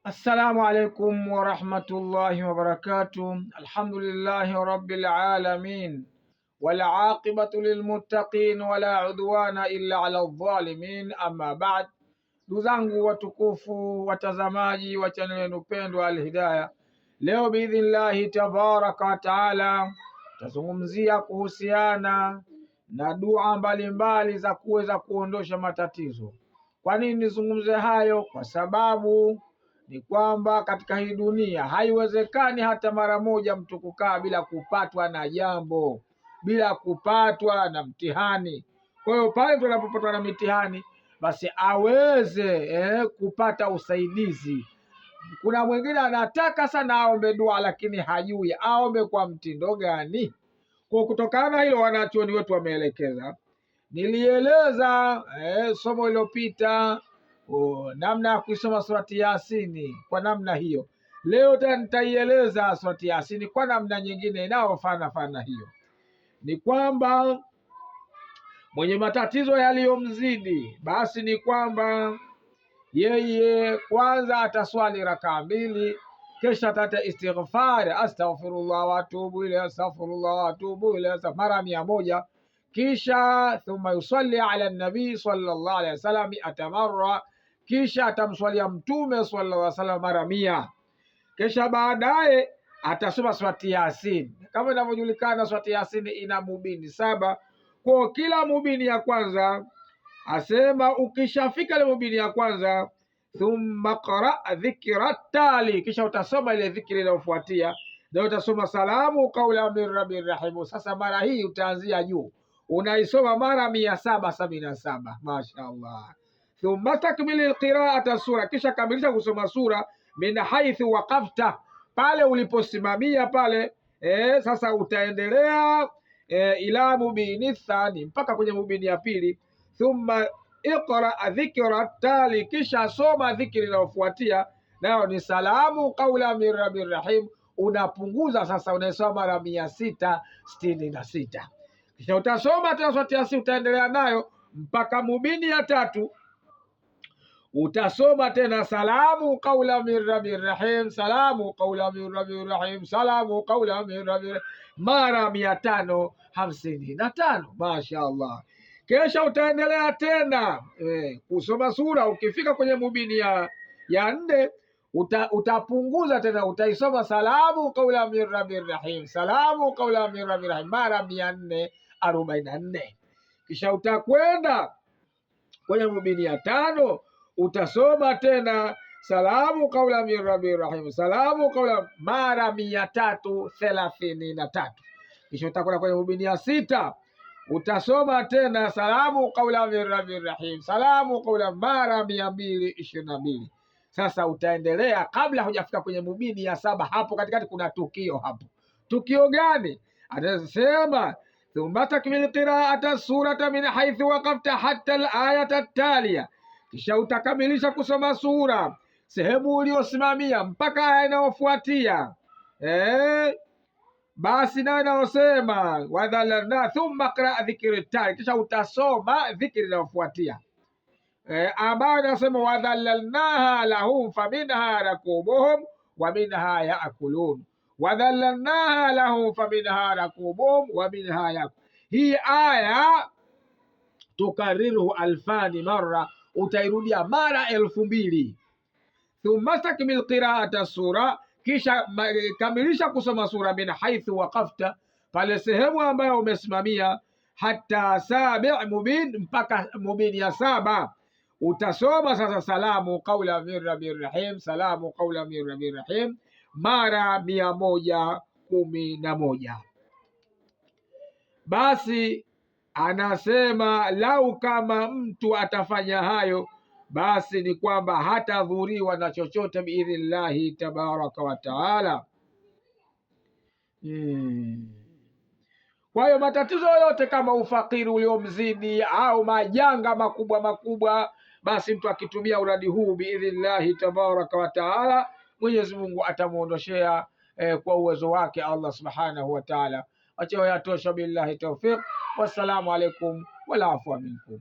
Assalamu alaikum warahmatullahi wabarakatuh. Alhamdulillahi rabbil alamin wal aqibatu lilmuttaqin wala udwana illa ala dhalimin, amma ba'd. Ndugu zangu watukufu, watazamaji wa chaneli yenu pendwa Alhidaya, leo biidhnillahi tabaraka wa taala tutazungumzia kuhusiana na dua mbalimbali za kuweza kuondosha matatizo. Kwa nini nizungumze hayo? Kwa sababu ni kwamba katika hii dunia haiwezekani hata mara moja mtu kukaa bila kupatwa na jambo, bila kupatwa na mtihani. Kwa hiyo pale tunapopatwa na mitihani, basi aweze kupata usaidizi. Kuna mwingine anataka sana aombe dua, lakini hajui aombe kwa mtindo gani. Kwa kutokana na hilo, wanachuoni wetu wameelekeza. Nilieleza somo iliyopita namna ya kuisoma surati Yasini kwa namna hiyo. Leo tena nitaieleza surati Yasini kwa namna nyingine inayofana hiyo. Ni kwamba mwenye matatizo yaliyomzidi, basi ni kwamba yeye kwanza ataswali rakaa mbili, kisha atata istighfar, astaghfirullah wa atubu ilayhi, astaghfirullah wa atubu ilayhi mara 100, kisha thumma yusalli ala nabii sallallahu alaihi wasallam atamarra, kisha atamswalia mtume sallallahu alaihi wasallam mara 100, kisha baadaye atasoma surati Yasin. Kama inavyojulikana, surati Yasin ina mubini 7. Kwa kila mubini ya kwanza asema, ukishafika ile mubini ya kwanza, thumma qra dhikra tali, kisha utasoma ile dhikri inayofuatia, na utasoma salamu qaula min rabbir rahim. Sasa mara hii utaanzia juu, unaisoma mara 777. Mashaallah. Thumma takmili qiraata sura, kisha kamilisha kusoma sura min haithu waqafta, pale uliposimamia pale. Sasa utaendelea ila mubini thani, mpaka kwenye mubini ya pili. Thumma iqra dhikra tali, kisha soma dhikri inayofuatia, nayo ni salamu qaula min rabbir rahim. Unapunguza sasa, unaisoma mara 666. Kisha utasoma tena surati Yasin, utaendelea nayo mpaka mubini ya tatu. Utasoma tena salamu qaula min rabbir rahim, salamu qaula min rabbir rahim, salamu qaula min rabbir, mara 555. Mashaallah. Kisha utaendelea tena kusoma sura. Ukifika kwenye mubini ya 4, utapunguza tena, utaisoma salamu qaula min rabbir rahim, salamu qaula min rabbir rahim mara 444. Kisha utakwenda kwenye mubini ya 5, utasoma tena salamu qaula min rabbir rahim, salamu qaula mara 333. Kisha utakwenda kwenye mubini ya 6, utasoma tena salamu qaula min rabbir rahim, salamu qaula mara 222. Sasa utaendelea kabla hujafika kwenye mubini ya 7. Hapo katikati kuna tukio. Hapo tukio gani? Anasema thumma takmil qiraata surata min haithu waqafta hatta al-ayata at-taliya, kisha utakamilisha kusoma sura sehemu uliosimamia mpaka aya inayofuatia. Basi nayo inayosema wadhalalna, thumma qra dhikri tali, kisha utasoma dhikri inayofuatia ambayo inasema wadhalalnaha lahum faminha rakubuhum wa minha yaakulun, wadhalalnaha lahum faminha rakubuhum wa minha yaakulun. Hii aya tukariruhu 2000 marra, utairudia mara 2000. Thumma stakmil qiraata sura, kisha kamilisha kusoma sura min haithu waqafta, pale sehemu ambayo umesimamia, hata sabi' mubin, mpaka mubini ya 7. Utasoma sasa salamu qaula min rabbir rahim, salamu qaula min rabbir rahim mara 111. Basi anasema lau kama mtu atafanya hayo, basi ni kwamba hatadhuriwa na chochote biidhnillahi tabaraka wa taala. Kwa hiyo matatizo yote kama ufakiri uliomzidi au majanga makubwa, basi mtu akitumia uradi huu biidhnillahi tabaraka wa taala, Mwenyezi Mungu atamuondoshea kwa uwezo wake Allah subhanahu wa taala. Acha yatosha. Billahi tawfiq. Wassalamu alaikum wal afwa minkum.